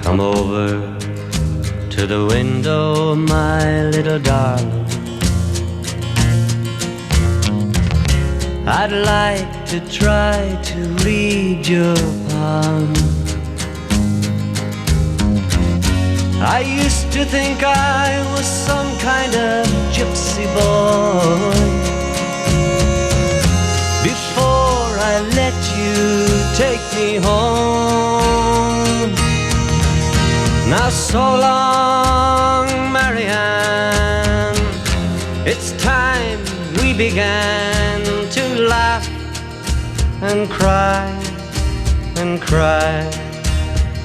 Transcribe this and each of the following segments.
Come over to the window, my little darling. I'd like to try to read your palm. I used to think I was some kind of gypsy boy before I let you take me home. Now so long, Marianne, it's time we began to laugh and cry and cry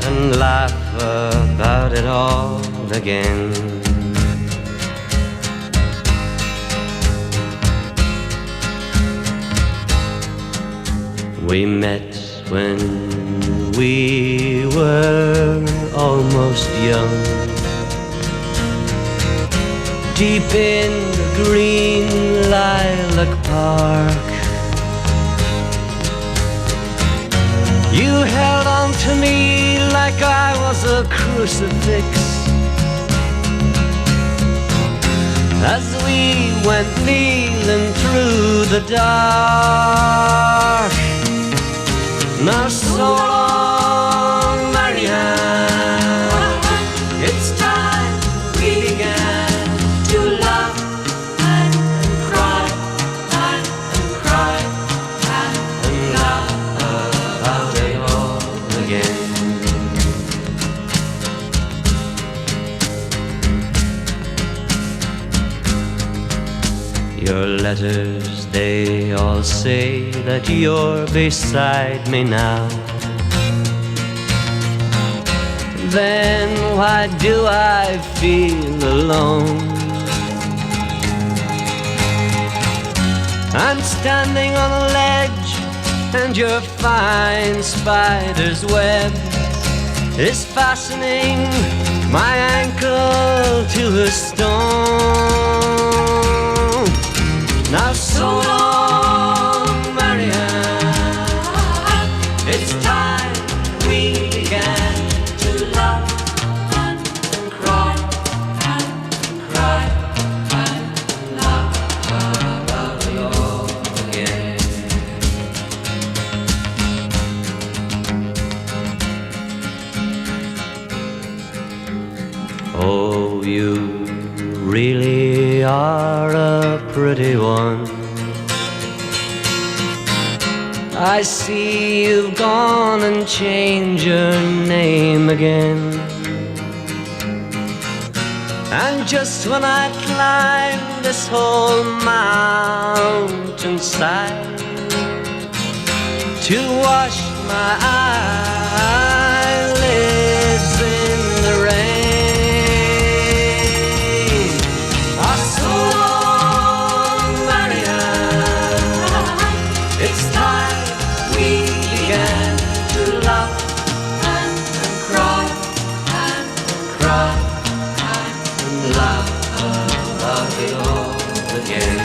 and laugh about it all again. We met when we were almost young, deep in the green lilac park. You held on to me like I was a crucifix as we went kneeling through the dark. Now so long, Marianne, it's time we began to laugh and cry and cry and laugh about it all again. Your letters, they all say that you're beside me now. Then why do I feel alone? I'm standing on a ledge and your fine spider's web is fastening my ankle to a stone. Now so long, Marianne, it's time we began to laugh and cry and cry and laugh about it all again. Oh, you really are a pretty one. I see you've gone and changed your name again. And just when I climbed this whole mountainside to wash my eyelids in the rain, it's time we began to laugh and cry and cry and laugh about it all again.